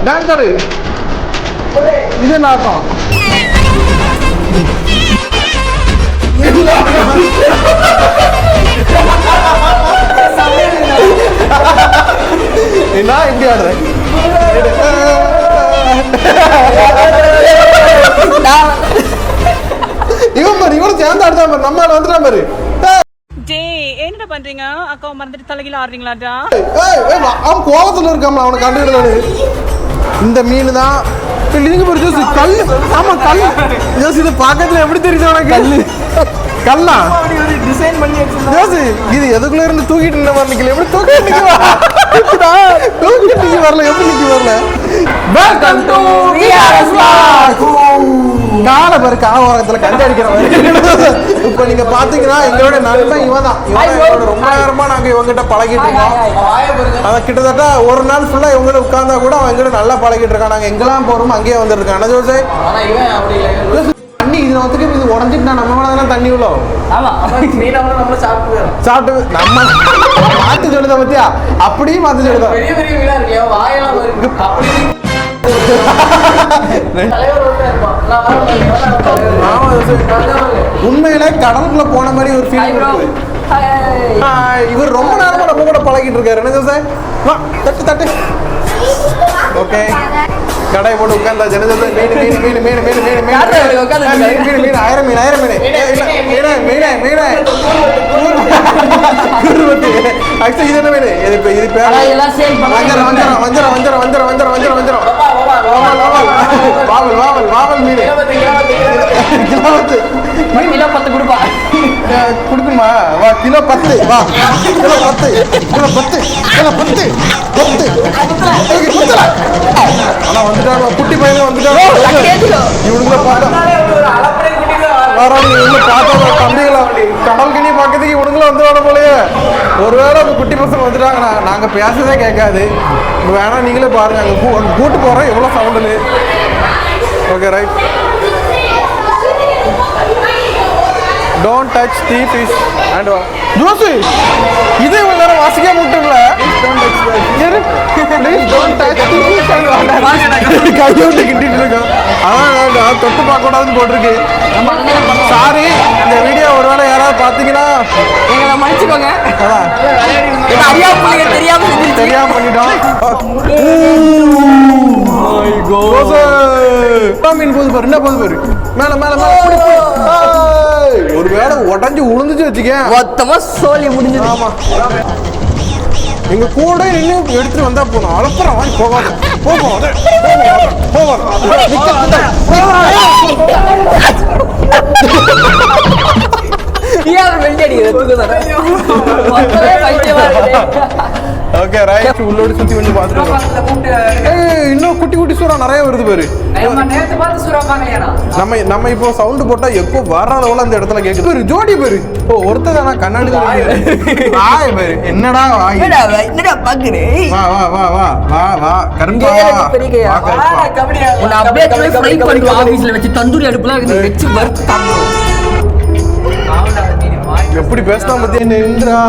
Dance ஆடு. இது நாட்டம். என்ன இப்படி ஆடுற? இவன் பாரு, இவனும் சேர்ந்து ஆடுதான் பாரு. நம்ம ஆள் வந்துட்டான் பாரு. என்ன பண்றீங்க? அக்கா மறந்துட்டு தலையில ஆடுறீங்களாடா? அவன் கோவத்துல இருக்காம அவனை கண்டுக்கிட்டு. இந்த மீன் தான் கல். ஆமா கல். இது பக்கத்துல எப்படி தெரியுது உனக்கு? கல்லு கல்லா டிசைன் பண்ணி வச்சிருந்தா. இது எதுக்குள்ள இருந்து தூக்கிட்டு இருந்த மாதிரி நிக்கல. எப்படி தூக்கிட்டு வரல? எப்படி நிக்க வரல? Welcome to VRS vlog. கால பாரு, காவரத்துல கண்ட அடிக்கிற மாதிரி. இப்ப நீங்க பாத்தீங்கன்னா எங்களோட நண்பன் இவன் தான். இவனோட ரொம்ப நேரமா நாங்க இவங்கிட்ட பழகிட்டு இருக்கோம். அதான் கிட்டத்தட்ட ஒரு நாள் ஃபுல்லா இவங்கிட்ட உட்கார்ந்தா கூட அவன் எங்கிட்ட நல்லா பழகிட்டு இருக்கான். நாங்க எங்கெல்லாம் போறோமோ அங்கேயே வந்துருக்கான். ஜோசே தண்ணி இதுல வந்துட்டு இது உடஞ்சிட்டு நம்ம மேல தண்ணி உள்ள சாப்பிட்டு நம்ம மாத்து சொல்லுத பத்தியா? அப்படியே மாத்து சொல்லுதா? உண்மையில கடலுக்குள்ள போன மாதிரி ஒரு ஃபீல் இருக்கு. இவர் ரொம்ப நேரமா நம்ம கூட பழகிட்டு இருக்காரு. என்ன சார்? வா தட்டு தட்டு. ஓகே கடை போட்டு உட்கார்ந்தா ஜனஜத்தை மீன் மீன் மீன் மீன் மீன் மீன் மீன் மீன் மீன் ஆயிரம் மீன் ஆயிரம் மீன் மீன் மீன் மீன் ஆக்சுவலி இது என்ன மீன்? இது பேர் வஞ்சரம் வஞ்சரம் வஞ்சரம் வஞ்சரம் வஞ்சரம் வஞ்சரம் வஞ்சரம் வஞ்சரம் வாவல் வாவல் வாவல் மீன். கிலோ 10 கொடுப்பா. கொடுக்குமா? வா கிலோ 10. வா கிலோ 10 கிலோ 10 கிலோ 10 10. ஆனா வந்துட்டாங்க குட்டி பையன் வந்துட்டாங்க. இவனுக்குள்ள பார்த்தா தம்பிகளா கடல் கிணி பக்கத்துக்கு இவனுங்களும் வந்துடுவாங்க போலயே. ஒருவேளை அந்த குட்டி பசங்க வந்துட்டாங்கண்ணா நாங்க பேசதே கேட்காது. வேணா நீங்களே பாருங்க. அங்க கூட்டு போறோம் எவ்வளவு சவுண்டுன்னு. Okay right. Don't touch the fish and ஜோசு இதே இவ்வளவு நேரம் வாசிக்காம விட்டுங்கள. Don't touch the fish and கையோட்டு கிட்டிட்டு இருக்கோம். அதான் தொட்டு பார்க்க கூடாதுன்னு போட்டிருக்கு. சாரி, இந்த வீடியோ ஒருவேளை யாராவது பாத்தீங்கன்னா எங்களை மன்னிச்சுக்கோங்க. தெரியாம பண்ணிட்டோம். மீன் போது பாரு, என்ன போது பாரு, மேல மேல மேல. ஒரு வேளை உடஞ்சு உளுந்துச்சு வச்சுக்க மொத்தமா சோழி முடிஞ்சது. ஆமா எங்க கூட இன்னும் எடுத்துட்டு வந்தா போதும். அலப்புறம் வாங்கி போவாங்க போவோம் போவாங்க. Okay right. உள்ளோட சுத்தி வந்து பாத்துறோம். இன்னும் குட்டி குட்டி சூறா நிறைய வருது பாரு. நம்ம இப்போ சவுண்ட் போட்டா எப்போ வர அளவுல அந்த இடத்துல கேக்குது. ஜோடி பாரு. ஓ ஒருத்ததானா கண்ணாடி வாய் பாரு. என்னடா வாய் என்னடா பாக்குறே? வா வா வா வா வா வா கரும்பா. உன்னை அப்படியே ஃப்ரை பண்ணி ஆபீஸ்ல வச்சு தந்தூரி அடுப்புல வச்சு வறுத்து சாப்பிடுவோம். எப்படி பேசலாம் பத்தியா? நின்றா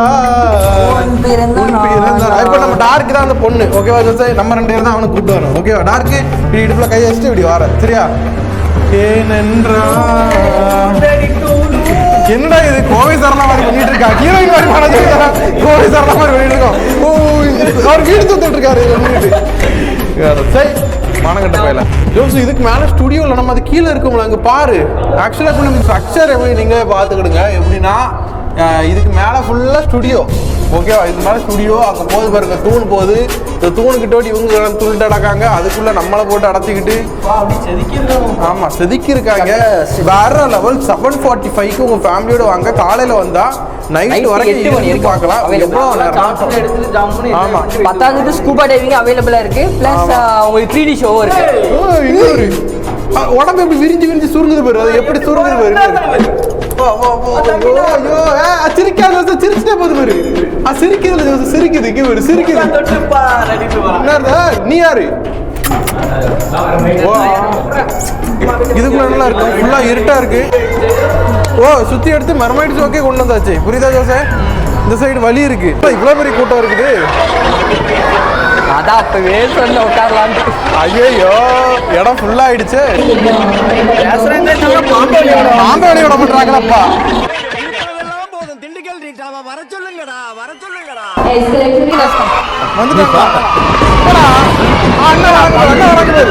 இப்ப நம்ம டார்க் தான் அந்த பொண்ணு. ஓகேவா ஜோசே? நம்ம 2 பேர் தான் அவனை கூப்பிட்டு வரோம். ஓகேவா? டார்க் இப்படி இடுப்புல கை வச்சுட்டு இப்படி வர. சரியா? ஏனென்றா என்னடா இது கோவை சரணா மாதிரி பண்ணிட்டு இருக்கா? ஹீரோயின் மாதிரி பண்ணது கோவை சரணா மாதிரி பண்ணிட்டு இருக்கோம். அவர் வீடு தூத்துட்டு இருக்காரு. சரி மானங்கட்ட போயில ஜோசு. இதுக்கு மேல ஸ்டுடியோ இல்லை, நம்ம அது கீழே இருக்கோம்ல அங்க பாரு. ஆக்சுவலா இப்போ நம்ம ஸ்ட்ரக்சர் எப்படி நீங்களே பார்த்துக்கிடுங்க. எப்படின்னா இதுக்கு மேலே ஃபுல்லா ஸ்டுடியோ. ஓகேவா? இது மேலே ஸ்டுடியோ. அங்கே போது பாருங்க தூண் போகுது. இந்த தூணுக்கிட்டோடி இவங்க துள்ளிட்டு அடக்காங்க. அதுக்குள்ள நம்மளை போட்டு அடைச்சிக்கிட்டு ஆமா செதுக்கி இருக்காங்க. வேற லெவல். 7:45க்கு உங்க ஃபேமிலியோட வாங்க. காலையில வந்தா நைட் வரைக்கும் பார்க்கலாம். ஆமா 10th ஸ்கூபா டைவிங் அவைலபிளா இருக்கு. பிளஸ் உங்களுக்கு 3D ஷோ இருக்கு. இன்னொரு உடம்பு எப்படி விரிஞ்சு விரிஞ்சு சுருங்குது பாரு. அது எப்படி சுருங்குது பாரு. சிரிக்காத சிரிச்சுட்டே போது பாரு. சிரிக்குதுல சிரிக்குது. இங்க ஒரு சிரிக்குது. நீ யாரு? இதுக்குள்ள நல்லா இருக்கு. ஃபுல்லா இருட்டா இருக்கு. ஓ சுத்தி எடுத்து மரமாயிடுச்சு. ஓகே கொண்டு வந்தாச்சு. புரியுதா ஜோசே? இந்த சைடு வழி இருக்கு இவ்வளவு பெரிய கூட்டம் இருக்குது. அதான் அப்பவே சொன்ன உட்காரலான்ட்டு. ஐயோ இடம் ஃபுல்லா ஆயிடுச்சு. பாம்பு வழி விட பண்றாங்களப்பா. வந்துட்டாங்களா? அண்ணா நடக்குது.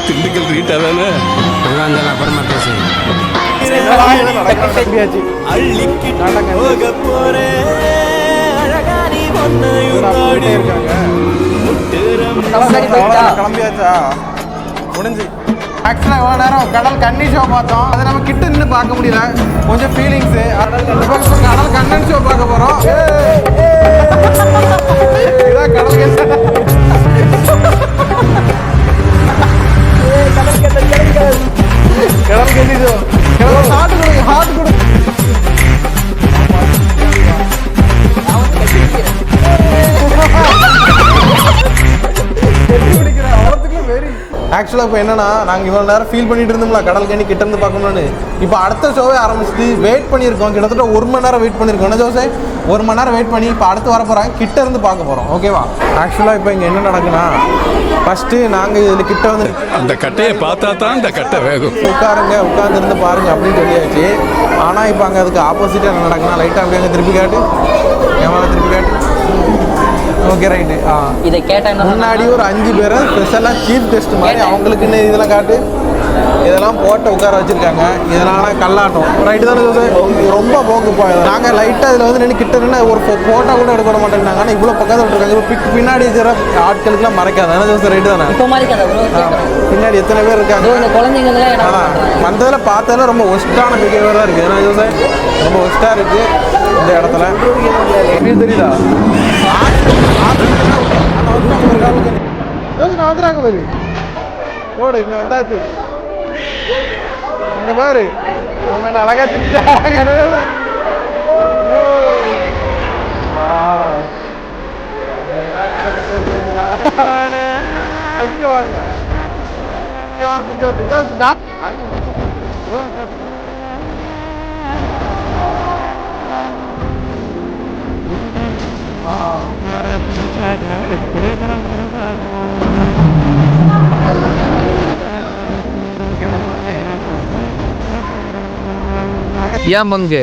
திண்டுக்கல் ரீட்டா தானே அப்புறமா பேசுங்க. கிளம்பியாச்சா? முடிஞ்சு. ஆக்சுவலா இவ்வளவு நேரம் கடல் கன்னி ஷோ பார்த்தோம். அதை நம்ம கிட்ட நின்று பார்க்க முடியல. கொஞ்சம் ஃபீலிங்ஸ். கடல் கண்ணன் ஷோ பார்க்க போறோம். இதான் கடல் கடல் கன்னி ஷோ. ஹார்ட் கொடுங்க, ஹார்ட் கொடுங்க. ஆக்சுவலாக இப்போ என்னன்னா நாங்கள் இவ்வளோ நேரம் ஃபீல் பண்ணிட்டு இருந்தோம்ல கடல் கண்ணி கிட்ட இருந்து பார்க்கணும்னு. இப்போ அடுத்த ஷோவே ஆரம்பிச்சுட்டு வெயிட் பண்ணியிருக்கோம். கிட்டத்தட்ட 1 மணி நேரம் வெயிட் பண்ணியிருக்கோம். என்ன ஜோசே? 1 மணி நேரம் வெயிட் பண்ணி இப்போ அடுத்து வர போகிறாங்க. கிட்ட இருந்து பார்க்க போகிறோம். ஓகேவா? ஆக்சுவலாக இப்போ இங்கே என்ன நடக்குன்னா ஃபஸ்ட்டு நாங்கள் இதில் கிட்ட வந்து அந்த கட்டையை பார்த்தா தான் இந்த கட்டை வேகும். உட்காந்துருந்து பாருங்க அப்படின்னு சொல்லியாச்சு. ஆனால் இப்போ அங்கே அதுக்கு ஆப்போசிட்டாக என்ன நடக்குன்னா லைட்டாக அப்படியே அங்கே திருப்பி காட்டு, கேமரா திருப்பி காட்டு. Okay right. இதை கேட்டேன். முன்னாடி ஒரு 5 பேரை ஸ்பெஷலாக சீஃப் கெஸ்ட் மாதிரி அவங்களுக்குன்னு இதெல்லாம் காட்டு, இதெல்லாம் போட்டு உட்கார வச்சிருக்காங்க. இதனால கல்லாட்டம் ரைட்டு தானே ரொம்ப போக்கு போய் நாங்கள் லைட்டாக இதில் வந்து நின்று கிட்ட நின்று ஒரு ஃபோட்டோ கூட எடுக்க விட மாட்டேங்கிறாங்க. ஆனால் இவ்வளோ பக்கத்தில் விட்டுருக்காங்க. பின்னாடி இருக்கிற ஆட்களுக்குலாம் மறைக்காது. தானே ஜோசை? ரைட்டு தானே? பின்னாடி எத்தனை பேர் இருக்காங்க குழந்தைங்கலாம். வந்ததில் பார்த்ததில் ரொம்ப ஒஸ்ட்டான பிஹேவியராக இருக்குது. ஏன்னா ஜோசை ரொம்ப ஒஸ்ட்டாக இருக்குது இந்த இடத்துல. எப்படி தெரியுதா? வந்துடுறாங்க பாரு. ஓடு இங்க வந்தாச்சு. இங்க பாரு அழகா திட்டாங்க. ஏன் பங்கு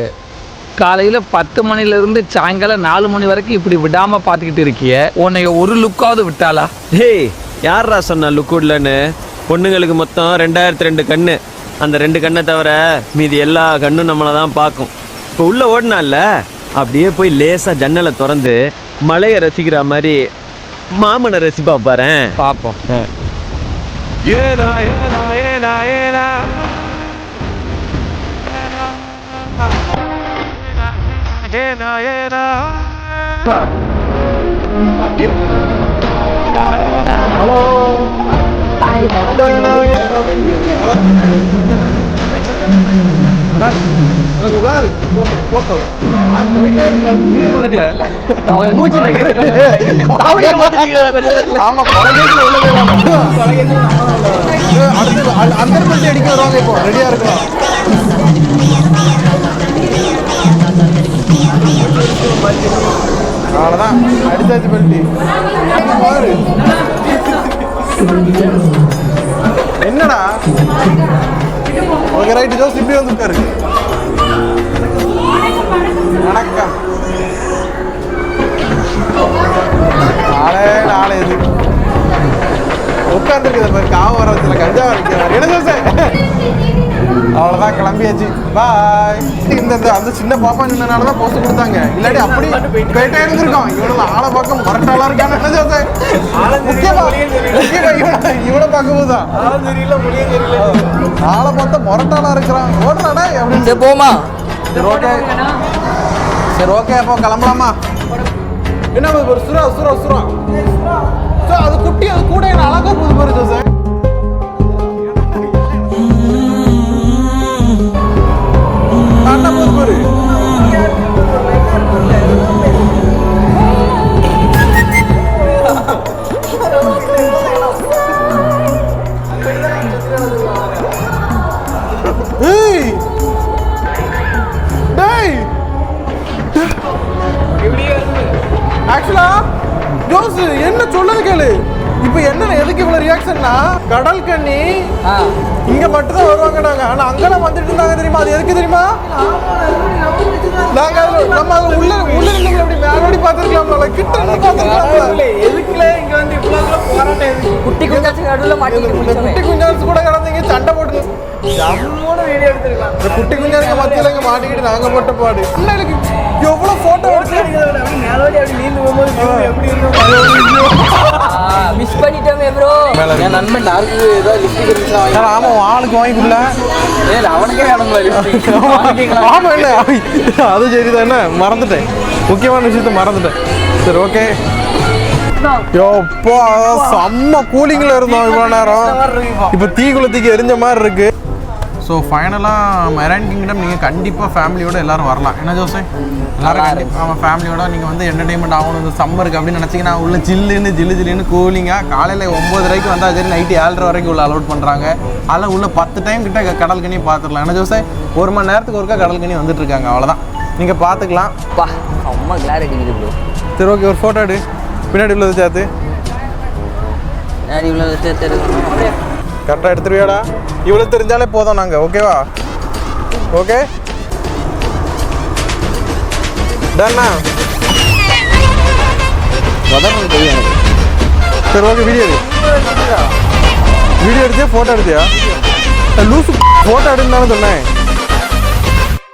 காலையில் 10 மணிலேருந்து சாயங்காலம் 4 மணி வரைக்கும் இப்படி விடாமல் பார்த்துக்கிட்டு இருக்கிய, உன்னைய ஒரு லுக்காவது விட்டாளா? டேய் யாரா சொன்னா லுக் விடலன்னு? பொண்ணுங்களுக்கு மொத்தம் 2002 கண்ணு. அந்த 2 கண்ணை தவிர மீதி எல்லா கண்ணும் நம்மளை தான் பார்க்கும். இப்போ உள்ள ஓடினால அப்படியே போய் லேசாக ஜன்னலை திறந்து மலையை ரசிக்கிற மாதிரி மாமனை ரசிப்பா பாரு. பார்ப்போம். அடிக்க வருவாங்க. இப்போ ரெடியா இருக்கலாம். அவ்வளோதான் அடிச்சாச்சு பெல்ட்டி. பாரு என்னடா. ஓகே ரைட்டு ஜோஸ் இப்படி வந்துருக்காரு. வணக்கம். நாளே இது உட்காந்துருக்குது பாரு. காவ வரத்துல கஞ்சா வரைக்கும் என்ன ஜோசே? அவ்வளோதான் கிளம்பியாச்சு. பாய். அந்த சின்ன பாப்பா நின்றனால தான் போஸ்ட் கொடுத்தாங்க. இல்லாட்டி அப்படி போயிட்டே இருந்திருக்கோம். இவனை ஆளை பார்க்க மரட்டாளா இருக்கான்னு இவனை பார்க்கும்போது தான் ஆளை பார்த்தா மொரட்டாளா இருக்கிறான். ஓடுறாடா அப்படின்னு போமா. சரி ஓகே, சரி ஓகே அப்போ கிளம்பலாமா? என்ன ஒரு சுறா சுறா சுறா அது குட்டி, அது கூட என்ன அழகா போகுது பாரு ஜோசே. ஏய் டேய் ஆக்சுவலா ஜோஸ் என்ன சொல்லுது கேளு. இப்போ என்ன எதுக்கு இவ்வளவு ரியாக்ஷன்னா, கடல் கண்ணி இங்க மட்டும் தான் வருவாங்கடாங்க. ஆனா அங்கெல்லாம் வந்துட்டு இருந்தாங்க தெரியுமா? அது எதுக்கு தெரியுமா? நாங்க நம்ம உள்ள இருந்து அப்படி மேலோடி பார்த்துருக்கலாம்ல, கிட்ட இருந்து பார்த்துருக்கலாம்ல. எதுக்குல இங்க வந்து இவ்வளவு போராட்டம் எதுக்கு? குட்டி குஞ்சாச்சு நடுவுல மாட்டிக்கிட்டு குட்டி குஞ்சான்ஸ் கூட கடந்தீங்க சண்டை போட்டு ஜம்முன வீடியோ எடுத்துக்கலாம். இந்த குட்டி குஞ்சானுக்கு மத்தியில இங்க மாட்டிக்கிட்டு நாங்க போட்ட பாடு. அண்ணனுக்கு எவ்வளவு போட்டோ எடுத்து மேலோடி அப்படி நீந்து போகும்போது எப்படி இருக்கும்? மிஸ் பண்ணிட்டோமே ப்ரோ. என் நண்பன் யாருக்கு ஏதோ லிப்ஸ்டிக் இருந்துச்சா? ஆமா ஆளுக்கு வாங்கி கொடுல. ஏய் அவனுக்கே வேணுங்களா லிப்ஸ்டிக்? ஆமா என்ன அது சரிதானே, மறந்துட்டேன், முக்கியமான விஷயத்த மறந்துட்டேன். சரி ஓகே. யோப்பா செம்ம கூலிங்ல இருந்தோம் இவ்வளோ நேரம். இப்போ தீ குளத்துக்கு எரிஞ்ச மாதிரி இருக்கு. ஸோ ஃபைனலாக மெரைன் கிங்டம் நீங்கள் கண்டிப்பாக ஃபேமிலியோடு எல்லோரும் வரலாம். என்ன ஜோசே? எல்லாரும் கண்டிப்பாக ஆமாம் ஃபேமிலியோட நீங்கள் வந்து என்டர்டைன்மெண்ட் ஆகணும் இந்த சம்மருக்கு அப்படின்னு நினச்சிங்கன்னா உள்ள ஜில்லுன்னு கூலிங்காக காலையில் 9:30 வந்தால் சரி நைட்டு 7:30 வரைக்கும் உள்ள அலோட் பண்ணுறாங்க. அதில் உள்ள 10 டைம் கிட்ட கடல் கனி பார்த்துடலாம். என்ன ஜோசே? 1 மணி நேரத்துக்கு ஒருக்கா கடல் கனி வந்துட்டுருக்காங்க, அவ்வளோதான், நீங்கள் பார்த்துக்கலாம். பா அம்மா கிளாரிட்டி இருக்குது ப்ரோ. சரி ஓகே, ஒரு ஃபோட்டோ எடு பின்னாடி உள்ளது சேர்த்து. இவ்வளோ கரெக்டாக எடுத்துருவியாடா? இவ்வளோ தெரிஞ்சாலே போதும் நாங்கள், ஓகேவா? ஓகே டன்னா. சரி ஓகே, வீடியோ எடுத்தியா? ஃபோட்டோ எடுத்தியா? லூசு ஃபோட்டோ எடுன்னு தானே சொன்னேன்.